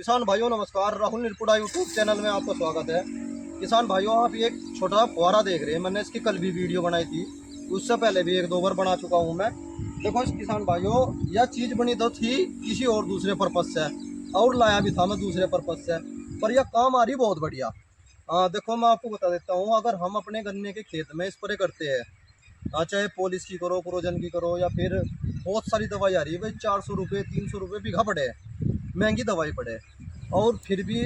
किसान भाइयों नमस्कार। राहुल निरपुड़ा यूट्यूब चैनल में आपका स्वागत है। किसान भाइयों, आप ये एक छोटा फुहारा देख रहे हैं। मैंने इसकी कल भी वीडियो बनाई थी, उससे पहले भी एक दो बार बना चुका हूँ मैं। देखो इस किसान भाइयों, यह चीज़ बनी तो थी किसी और दूसरे पर्पज से, और लाया भी था मैं दूसरे पर्पज से, पर यह काम आ रही बहुत बढ़िया। देखो मैं आपको बता देता हूँ, अगर हम अपने गन्ने के खेत में स्प्रे करते हैं, चाहे पॉलिश की करो, क्रोजन की करो, या फिर बहुत सारी दवाई आ रही है भाई, 400 रुपये 300 रुपये बीघा पड़े, महंगी दवाई पड़े, और फिर भी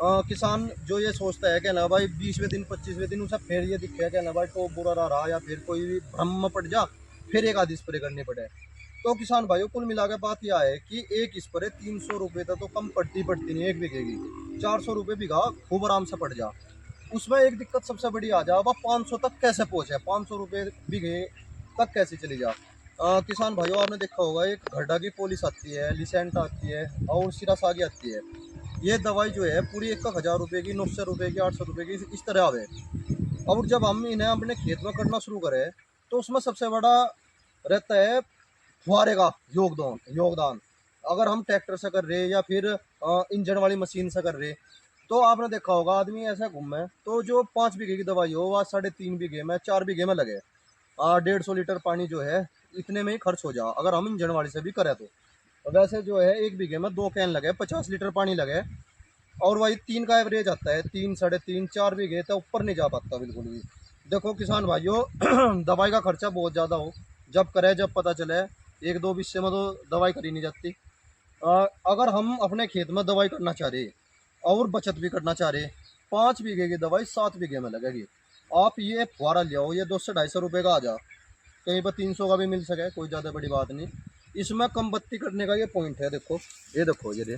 किसान जो ये सोचता है कि ना भाई 20वें दिन 25वें दिन उसे फिर ये दिखे कि ना भाई टॉप बुरा रहा, या फिर कोई भी भ्रम में पड़ जा, फिर एक आधी स्प्रे करनी पड़े। तो किसान भाइयों, कुल मिला के बात यह है कि एक स्प्रे 300 रुपये तक तो कम पड़ती नहीं, एक बीघे की 400 रुपये बीघा खूब आराम से पड़ जा। उसमें एक दिक्कत सबसे बड़ी आ जा, वह 500 तक कैसे पहुँचे, 500 रुपये बीघे तक कैसे चली जा। किसान भाइयों, आपने देखा होगा एक घरडा की पॉलिश आती है, लिसेंट आती है, और सिरासागी आती है। ये दवाई जो है पूरी 1000 रुपये की, 900 रुपये की, 800 रुपये की, इस तरह आवे। और जब हम इन्हें अपने खेत में करना शुरू करें, तो उसमें सबसे बड़ा रहता है फुहारे का योगदान। अगर हम ट्रैक्टर से कर रहे हैं या फिर इंजन वाली मशीन से कर रहे, तो आपने देखा होगा आदमी ऐसा घूमे तो जो 5 बीघे की दवाई हो वह 3.5 बीघे में, 4 बीघे में लगे। 150 लीटर पानी जो है इतने में ही खर्च हो जा, अगर हम इंजन वाली से भी करें तो। वैसे जो है 1 बीघे में 2 कैन लगे, 50 लीटर पानी लगे, और वही 3 का एवरेज आता है, 3 3.5 4 बीघे तो ऊपर नहीं जा पाता बिल्कुल भी। देखो किसान भाइयों, दवाई का खर्चा बहुत ज़्यादा हो, जब करे जब पता चले, एक दो विषय में तो दवाई करी नहीं जाती। अगर हम अपने खेत में दवाई करना चाह रहे और बचत भी करना चाह रहे, 5 बीघे की दवाई 7 बीघे में लगेगी। आप ये फुहारा ले आओ, ये 200 250 रुपये का आ जा, कहीं पर 300 का भी मिल सके, कोई ज़्यादा बड़ी बात नहीं। इसमें कम बत्ती करने का ये पॉइंट है। देखो ये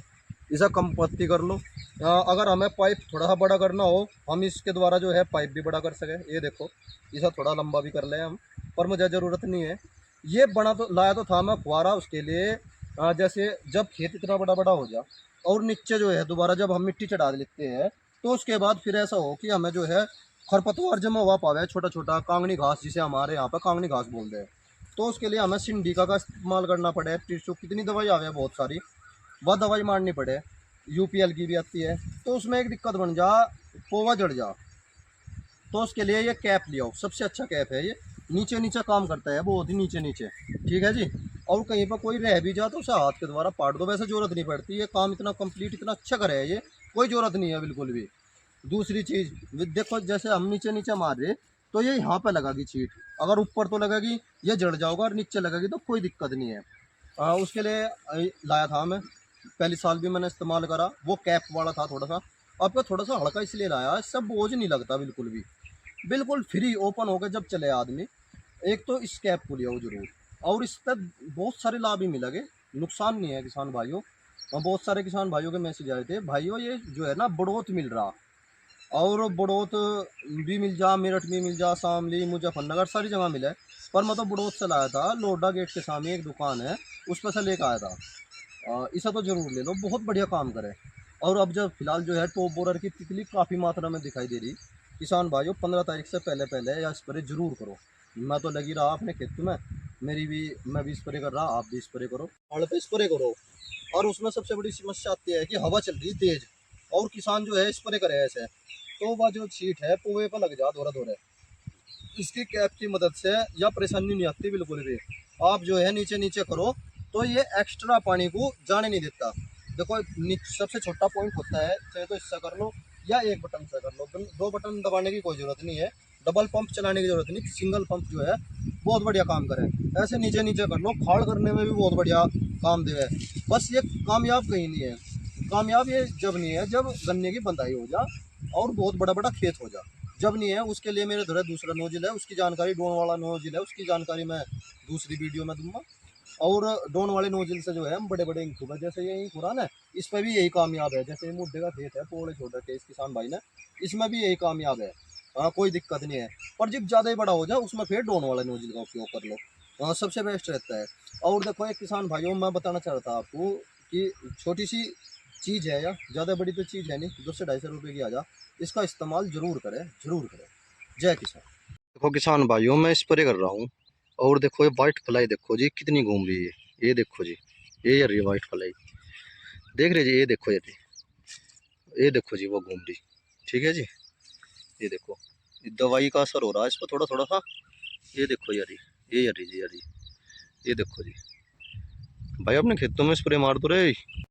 इसे कम बत्ती कर लो। अगर हमें पाइप थोड़ा सा बड़ा करना हो, हम इसके द्वारा जो है पाइप भी बड़ा कर सके। ये देखो, इसे थोड़ा लंबा भी कर लें हम, पर मुझे ज़रूरत नहीं है। ये बना तो लाया तो था मैं फुहारा उसके लिए, जैसे जब खेत इतना बड़ा बड़ा हो जा, और नीचे जो है दोबारा जब हम मिट्टी चढ़ा लेते हैं, तो उसके बाद फिर ऐसा हो कि हमें जो है खरपतवार जमा हुआ पावे, छोटा छोटा कांगनी घास, जिसे हमारे यहाँ पर कांगनी घास बोलते हैं, तो उसके लिए हमें सिंडिका का इस्तेमाल करना पड़े। टिश्यू कितनी दवाई आवे, बहुत सारी, वह दवाई मारनी पड़े। यूपीएल की भी आती है, तो उसमें एक दिक्कत बन जा, पोवा जड़ जा, तो उसके लिए ये कैप लिया, सबसे अच्छा कैप है ये। नीचे नीचे काम करता है, बहुत ही नीचे नीचे, ठीक है जी। और कहीं पर कोई रह भी जा तो उसे हाथ के द्वारा पाट दो, वैसे जरूरत नहीं पड़ती, ये काम इतना कंप्लीट इतना अच्छा करे है ये, कोई जरूरत नहीं है बिल्कुल भी। दूसरी चीज़ देखो, जैसे हम नीचे नीचे मार रहे, तो ये यहाँ पे लगेगी छीट, अगर ऊपर तो लगेगी, ये जड़ जाओगा, और नीचे लगेगी तो कोई दिक्कत नहीं है। उसके लिए लाया था मैं, पहले साल भी मैंने इस्तेमाल करा, वो कैप वाला था थोड़ा सा। आपका थोड़ा सा हल्का इसलिए लाया, इससे बोझ नहीं लगता बिल्कुल भी, बिल्कुल फ्री ओपन हो गए जब चले आदमी। एक तो इस कैप को लिया जरूर, और इस पर बहुत सारे लाभ ही मिलेंगे, नुकसान नहीं है किसान भाइयों। और बहुत सारे किसान भाइयों के मैसेज आए थे, भाइयों ये जो है ना बढ़ोत मिल रहा, और बढ़ोत भी मिल जा, मेरठ भी मिल जा, शामली, मुजफ्फरनगर, सारी जगह मिले, पर मैं तो बढ़ोत से लाया था, लोडा गेट के सामने एक दुकान है, उस पर से लेकर आया था। इसे तो ज़रूर ले लो, बहुत बढ़िया काम करे। और अब जब फिलहाल जो है टॉप बोरर की तितली काफ़ी मात्रा में दिखाई दे रही, किसान भाइयों 15 तारीख से पहले पहले या स्प्रे जरूर करो। मैं तो लगी रहा अपने खेत में, मैं भी स्प्रे कर रहा, आप भी स्प्रे करो, पेड़ पे स्प्रे करो। और उसमें सबसे बड़ी समस्या आती है कि हवा चल रही तेज, और किसान जो है स्प्रे करे ऐसे, तो वह जो छीट है पोवे पर लग जा दौरे दौरे। इसकी कैप की मदद से या परेशानी नहीं आती बिल्कुल भी। आप जो है नीचे नीचे करो, तो ये एक्स्ट्रा पानी को जाने नहीं देता। देखो सबसे छोटा पॉइंट होता है, चाहे तो इससे कर लो या एक बटन से कर लो, दो बटन दबाने की कोई ज़रूरत नहीं है, डबल पंप चलाने की ज़रूरत नहीं, सिंगल पंप जो है बहुत बढ़िया काम करे। ऐसे नीचे नीचे कर लो, खाड़ करने में भी बहुत बढ़िया काम दे है। बस ये कामयाब कहीं नहीं है, कामयाब ये जब नहीं है जब गन्ने की बंदाई हो जा और बहुत बड़ा बड़ा खेत हो जा, जब नहीं है। उसके लिए मेरे धरे दूसरा नोजिल है, उसकी जानकारी ड्रोन वाला नोजिल है, उसकी जानकारी मैं दूसरी वीडियो में दूंगा। और ड्रोन वाले नोजिल से जो है हम बड़े बड़े इंक हुए, जैसे ये इंक हुआ ना, इस पर भी यही कामयाब है। जैसे मुद्दे का खेत है, पोड़े छोड़ रखे इस किसान भाई ने, इसमें भी यही कामयाब है। कोई दिक्कत नहीं है। पर जब ज़्यादा ही बड़ा हो जाए उसमें फिर ड्रोन वाले नोजिल का उपयोग कर लो, सबसे बेस्ट रहता है। और देखो एक किसान भाइयों, मैं बताना चाह रहा था आपको कि छोटी सी चीज़ है, या ज़्यादा बड़ी तो चीज़ है नहीं, 200 250 रुपये की आ जा, इसका इस्तेमाल जरूर करें, जरूर करें। जय किसान। देखो किसान भाइयों, मैं स्प्रे कर रहा हूँ, और देखो ये वाइट फ्लाई देखो जी कितनी घूम रही है, ये देखो जी, ये रही वाइट फ्लाई, देख रहे जी, ये देखो ये ये देखो जी वो घूम रही, ठीक है जी। ये देखो दवाई का असर हो रहा है इस पर थोड़ा थोड़ा सा। ये देखो यारी, ये यारी जी यारी, ये देखो जी भाई अपने खेतों में स्प्रे मार दो रे।